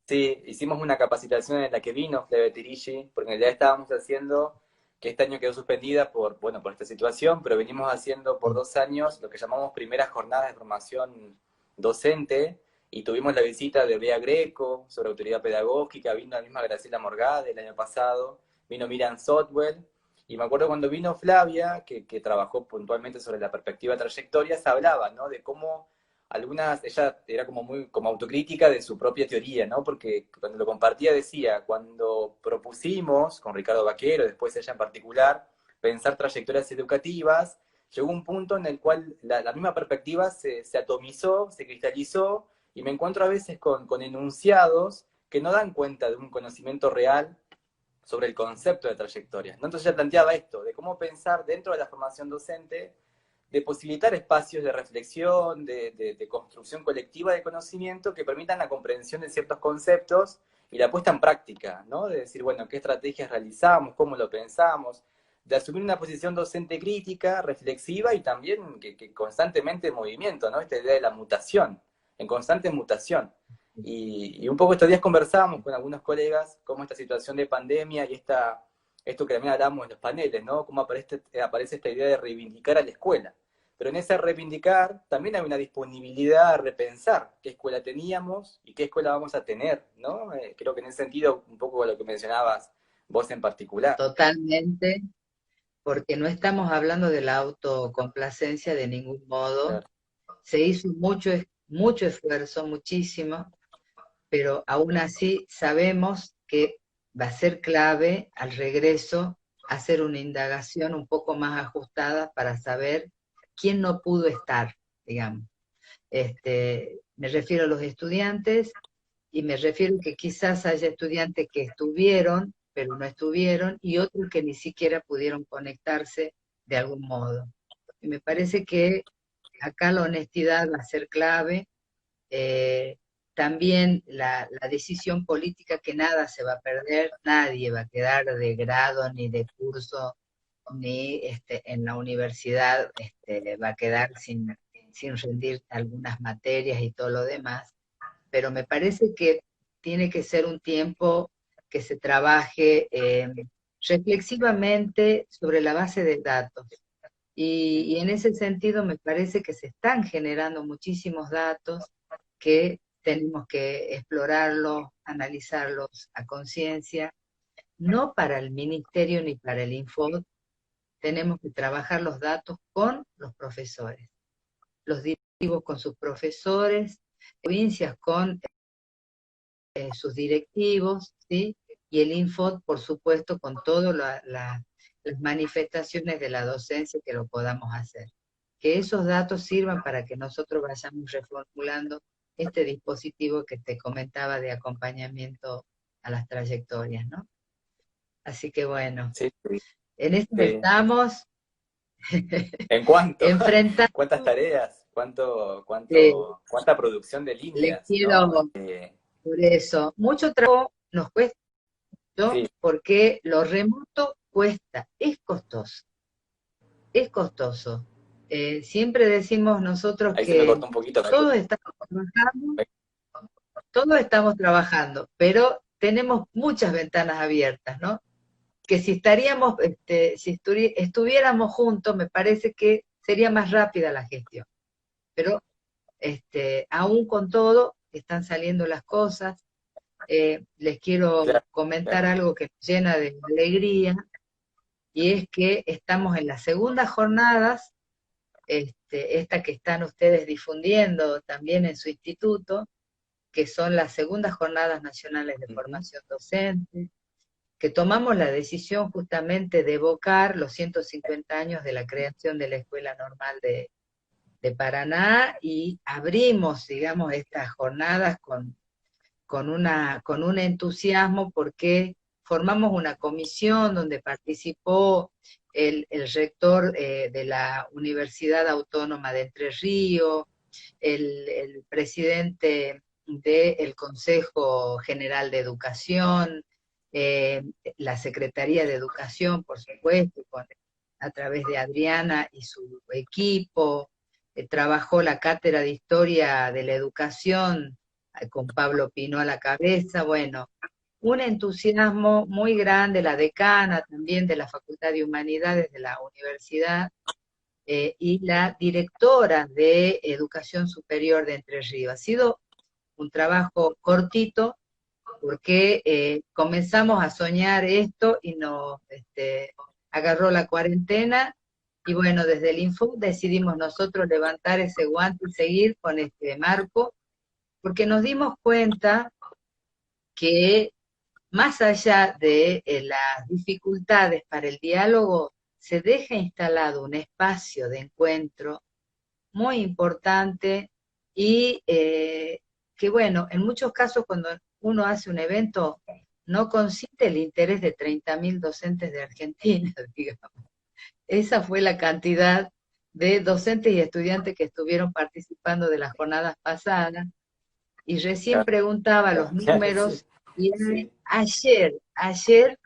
Speaker 1: sí, hicimos una capacitación en la que vino Fleve Tirigi, porque en realidad estábamos haciendo, que este año quedó suspendida bueno, por esta situación, pero venimos haciendo por
Speaker 2: Sí.
Speaker 1: 2 años lo que llamamos primeras jornadas de formación docente, y tuvimos la visita de Bea Greco sobre autoridad pedagógica, vino la misma Graciela Morgade el año pasado, vino Miriam Sotwell, y me acuerdo cuando vino Flavia, que trabajó puntualmente sobre la perspectiva de trayectorias, hablaba, ¿no? De cómo ella era como muy como autocrítica de su propia teoría, ¿no? Porque cuando lo compartía decía, cuando propusimos con Ricardo Vaquero, después ella en particular, pensar trayectorias educativas, llegó un punto en el cual la misma perspectiva se atomizó, se cristalizó, y me encuentro a veces con enunciados que no dan cuenta de un conocimiento real sobre el concepto de trayectorias, ¿no? Entonces ella planteaba esto, de cómo pensar dentro de la formación docente, de posibilitar espacios de reflexión, de construcción colectiva de conocimiento que permitan la comprensión de ciertos conceptos y la puesta en práctica, ¿no? De decir, bueno, qué estrategias realizamos, cómo lo pensamos, de asumir una posición docente crítica, reflexiva y también que constantemente en movimiento, ¿no? Esta idea de la mutación. en constante mutación. Y un poco estos días conversábamos con algunos colegas cómo esta situación de pandemia y esto que también hablamos en los paneles, ¿no? Cómo aparece esta idea de reivindicar a la escuela. Pero en ese reivindicar también hay una disponibilidad a repensar qué escuela teníamos y qué escuela vamos a tener, ¿no? Creo que en ese sentido, un poco lo que mencionabas vos en particular.
Speaker 2: Totalmente, porque no estamos hablando de la autocomplacencia de ningún modo.
Speaker 1: Claro.
Speaker 2: Se hizo mucho esfuerzo, muchísimo, pero aún así sabemos que va a ser clave al regreso hacer una indagación un poco más ajustada para saber quién no pudo estar, digamos. Me refiero a los estudiantes y me refiero que quizás haya estudiantes que estuvieron, pero no estuvieron, y otros que ni siquiera pudieron conectarse de algún modo. Y me parece que acá la honestidad va a ser clave, eh, también la decisión política, que nada se va a perder, nadie va a quedar de grado ni de curso, ni en la universidad va a quedar sin rendir algunas materias y todo lo demás, pero me parece que tiene que ser un tiempo que se trabaje reflexivamente sobre la base de datos. Y en ese sentido me parece que se están generando muchísimos datos que tenemos que explorarlos, analizarlos a conciencia, no para el ministerio ni para el Infod, tenemos que trabajar los datos con los profesores, los directivos con sus profesores, provincias con sus directivos, ¿sí? Y el Infod, por supuesto, con todas las manifestaciones de la docencia que lo podamos hacer. Que esos datos sirvan para que nosotros vayamos reformulando este dispositivo que te comentaba de acompañamiento a las trayectorias, ¿no? Así que bueno,
Speaker 1: Sí, sí.
Speaker 2: en esto
Speaker 1: Sí.
Speaker 2: estamos
Speaker 1: ¿En cuánto?
Speaker 2: enfrentando,
Speaker 1: ¿Cuántas tareas?
Speaker 2: eh,
Speaker 1: ¿Cuánta producción de
Speaker 2: les
Speaker 1: líneas, ¿no?
Speaker 2: quiero, por eso, mucho trabajo nos cuesta, ¿no?
Speaker 1: Sí,
Speaker 2: Porque lo remoto cuesta, es costoso, es costoso. Siempre decimos nosotros
Speaker 1: ahí se me
Speaker 2: que
Speaker 1: cortó un poquito.
Speaker 2: todos estamos trabajando, todos estamos trabajando, pero tenemos muchas ventanas abiertas, ¿no? Que si estaríamos, si estuviéramos juntos, me parece que sería más rápida la gestión. Pero aún con todo, están saliendo las cosas. Les quiero
Speaker 1: Claro,
Speaker 2: comentar
Speaker 1: claro.
Speaker 2: algo que nos llena de alegría, y es que estamos en las segundas jornadas, esta que están ustedes difundiendo también en su instituto, que son las segundas jornadas nacionales de
Speaker 1: Ujú.
Speaker 2: formación docente, que tomamos la decisión justamente de evocar los 150 años de la creación de la Escuela Normal de Paraná, y abrimos, digamos, estas jornadas con un entusiasmo, porque formamos una comisión donde participó el rector de la Universidad Autónoma de Entre Ríos, el presidente del Consejo General de Educación, eh, la Secretaría de Educación, por supuesto, a través de Adriana y su equipo. Trabajó la Cátedra de Historia de la Educación con Pablo Pino a la cabeza. Bueno, un entusiasmo muy grande, la decana también de la Facultad de Humanidades de la universidad, y la directora de Educación Superior de Entre Ríos. Ha sido un trabajo cortito, porque comenzamos a soñar esto y nos agarró la cuarentena, y bueno, desde el Info decidimos nosotros levantar ese guante y seguir con este marco, porque nos dimos cuenta que más allá de las dificultades para el diálogo, se deja instalado un espacio de encuentro muy importante, y que bueno, en muchos casos cuando uno hace un evento no consiste el interés de 30.000 docentes de Argentina, digamos. Esa fue la cantidad de docentes y estudiantes que estuvieron participando de las jornadas pasadas, y recién
Speaker 1: Claro,
Speaker 2: preguntaba los
Speaker 1: claro, sí,
Speaker 2: números, y
Speaker 1: sí.
Speaker 2: ayer,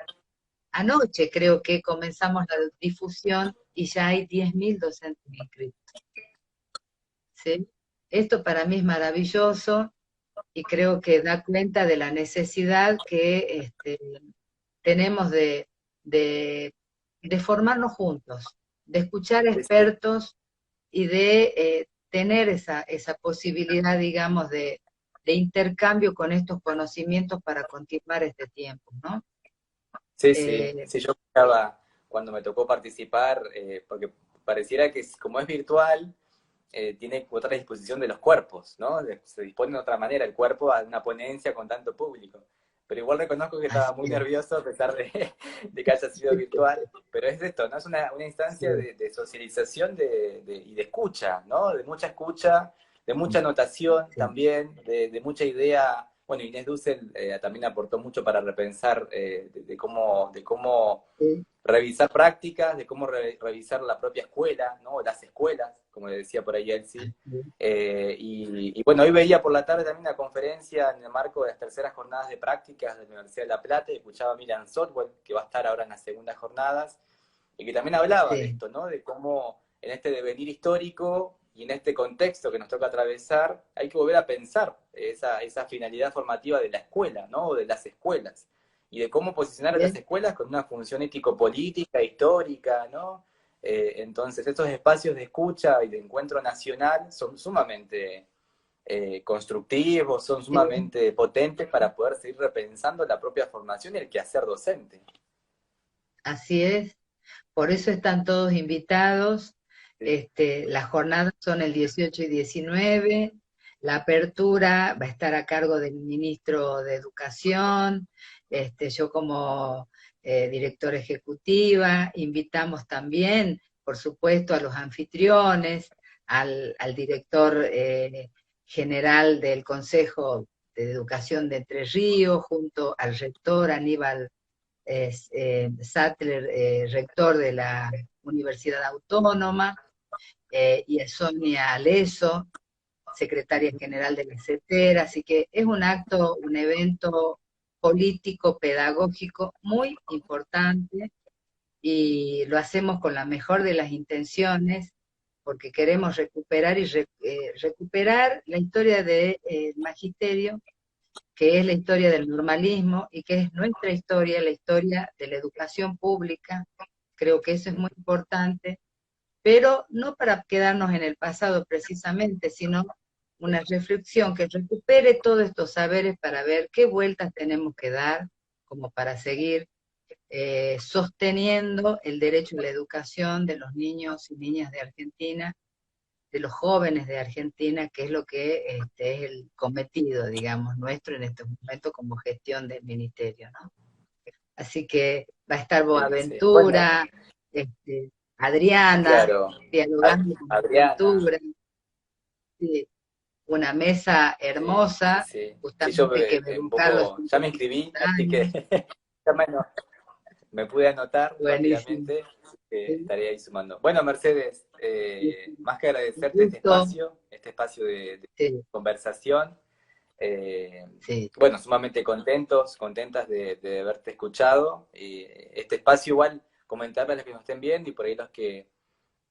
Speaker 2: anoche creo que comenzamos la difusión y ya hay 10.000 docentes inscritos, ¿sí? Esto para mí es maravilloso y creo que da cuenta de la necesidad que tenemos de, de formarnos juntos, de escuchar
Speaker 1: Sí, sí.
Speaker 2: expertos y de tener esa posibilidad, digamos, de intercambio con estos conocimientos para continuar este tiempo, ¿no?
Speaker 1: Sí, sí,
Speaker 2: Eh,
Speaker 1: sí, yo escuchaba cuando me tocó participar, porque pareciera que como es virtual, tiene otra disposición de los cuerpos, ¿no? Se dispone de otra manera el cuerpo a una ponencia con tanto público. Pero igual reconozco que estaba
Speaker 2: así
Speaker 1: muy
Speaker 2: es.
Speaker 1: nervioso a pesar de que haya sido virtual. Pero es esto, ¿no? Es una instancia
Speaker 2: Sí,
Speaker 1: de socialización y de escucha, ¿no? De mucha escucha, de mucha anotación
Speaker 2: sí,
Speaker 1: también, de mucha idea. Bueno, Inés Dussel también aportó mucho para repensar de cómo
Speaker 2: sí,
Speaker 1: revisar prácticas, de cómo revisar la propia escuela, ¿no? Las escuelas, como le decía por ahí Elsie.
Speaker 2: así es.
Speaker 1: Y bueno, hoy veía por la tarde también una conferencia en el marco de las terceras jornadas de prácticas de la Universidad de La Plata, y escuchaba a Miriam Sotwell, que va a estar ahora en las segundas jornadas, y que también hablaba de
Speaker 2: Sí,
Speaker 1: esto, ¿no? De cómo en este devenir histórico y en este contexto que nos toca atravesar, hay que volver a pensar esa finalidad formativa de la escuela, ¿no? O de las escuelas, y de cómo posicionar a las
Speaker 2: bien,
Speaker 1: escuelas con una función ético-política, histórica, ¿no? Entonces, estos espacios de escucha y de encuentro nacional son sumamente constructivos, son
Speaker 2: sí,
Speaker 1: sumamente potentes para poder seguir repensando la propia formación y el quehacer docente.
Speaker 2: así es. Por eso están todos invitados.
Speaker 1: Sí.
Speaker 2: Las jornadas son el 18 y 19. La apertura va a estar a cargo del ministro de Educación. Yo como directora ejecutiva, invitamos también, por supuesto, a los anfitriones, al director general del Consejo de Educación de Entre Ríos, junto al rector Aníbal Sattler, rector de la Universidad Autónoma, y a Sonia Aleso, secretaria general de la CETERA, así que es un acto, un evento político, pedagógico muy importante y lo hacemos con la mejor de las intenciones porque queremos recuperar recuperar la historia del magisterio, que es la historia del normalismo y que es nuestra historia, la historia de la educación pública. Creo que eso es muy importante, pero no para quedarnos en el pasado precisamente, sino una reflexión que recupere todos estos saberes para ver qué vueltas tenemos que dar como para seguir sosteniendo el derecho a la educación de los niños y niñas de Argentina, de los jóvenes de Argentina, que es lo que es el cometido, digamos, nuestro en este momento como gestión del ministerio, ¿no? Así que va a estar
Speaker 1: Sí, sí. Bueno,
Speaker 2: Boaventura, Adriana,
Speaker 1: claro.
Speaker 2: dialogando con
Speaker 1: Adriana,
Speaker 2: Boaventura, sí, una mesa
Speaker 1: sí, sí,
Speaker 2: hermosa,
Speaker 1: sí. Sí, yo
Speaker 2: justamente que
Speaker 1: un
Speaker 2: Belén Carlos
Speaker 1: poco, ya
Speaker 2: cumple
Speaker 1: me
Speaker 2: 50
Speaker 1: inscribí, así que
Speaker 2: años,
Speaker 1: ya me pude anotar
Speaker 2: buenísimo.
Speaker 1: rápidamente, así que
Speaker 2: Sí,
Speaker 1: estaré ahí sumando. Bueno, Mercedes,
Speaker 2: sí, sí.
Speaker 1: más que
Speaker 2: Un
Speaker 1: agradecerte
Speaker 2: gusto,
Speaker 1: este espacio de
Speaker 2: sí,
Speaker 1: conversación, eh,
Speaker 2: sí,
Speaker 1: bueno, sumamente contentas de haberte escuchado. Este espacio igual, comentarle a los que nos estén viendo y por ahí los que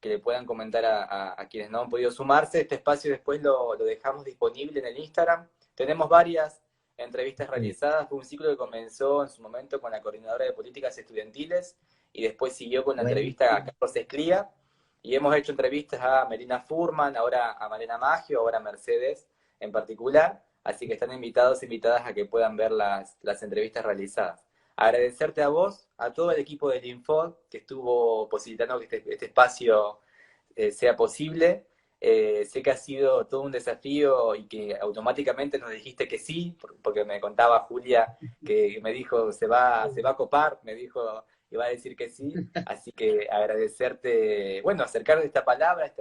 Speaker 1: le puedan comentar a quienes no han podido sumarse. Este espacio después lo dejamos disponible en el Instagram. Tenemos varias entrevistas
Speaker 2: sí.
Speaker 1: realizadas. Fue un ciclo que comenzó en su momento con la coordinadora de políticas estudiantiles y después siguió con la entrevista a
Speaker 2: Buenísimo.
Speaker 1: Carlos Esclía. Y hemos hecho entrevistas a Melina Furman, ahora a Malena Maggio, ahora a Mercedes en particular. Así que están invitados e invitadas a que puedan ver las entrevistas realizadas. Agradecerte a vos, a todo el equipo del Info que estuvo posibilitando que este espacio sea posible. Sé que ha sido todo un desafío y que automáticamente nos dijiste que sí, porque me contaba Julia que me dijo se va a copar, me dijo iba a decir que sí, así que agradecerte, bueno, acercar esta palabra,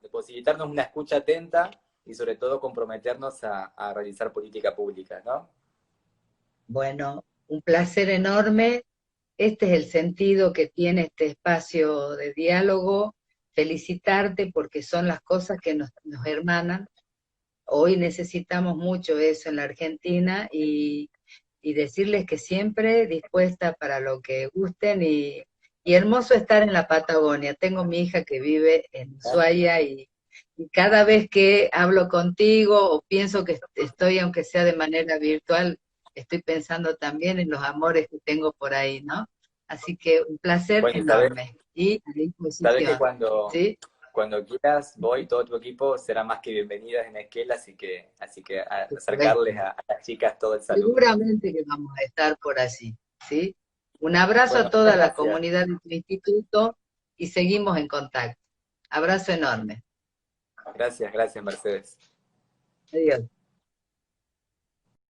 Speaker 1: de posibilitarnos una escucha atenta y sobre todo comprometernos a realizar política pública, ¿no?
Speaker 2: Bueno, un placer enorme. Este es el sentido que tiene este espacio de diálogo. Felicitarte porque son las cosas que nos hermanan. Hoy necesitamos mucho eso en la Argentina y decirles que siempre dispuesta para lo que gusten y hermoso estar en la Patagonia. Tengo mi hija que vive en
Speaker 1: ¿Eh?
Speaker 2: Ushuaia y y cada vez que hablo contigo o pienso que estoy, aunque sea de manera virtual, estoy pensando también en los amores que tengo por ahí, ¿no? Así que un placer
Speaker 1: Bueno,
Speaker 2: enorme y a
Speaker 1: sabes que
Speaker 2: disposición,
Speaker 1: cuando,
Speaker 2: ¿sí?
Speaker 1: cuando quieras, voy, todo tu equipo será más que bienvenidas en Esquel, así que a
Speaker 2: Por
Speaker 1: acercarles
Speaker 2: supuesto.
Speaker 1: a las chicas todo el saludo.
Speaker 2: Seguramente que vamos a estar por allí, ¿sí? Un abrazo
Speaker 1: Bueno,
Speaker 2: a toda
Speaker 1: muchas
Speaker 2: la
Speaker 1: gracias.
Speaker 2: comunidad de tu instituto y seguimos en contacto. Abrazo enorme.
Speaker 1: Gracias, gracias, Mercedes.
Speaker 2: Adiós.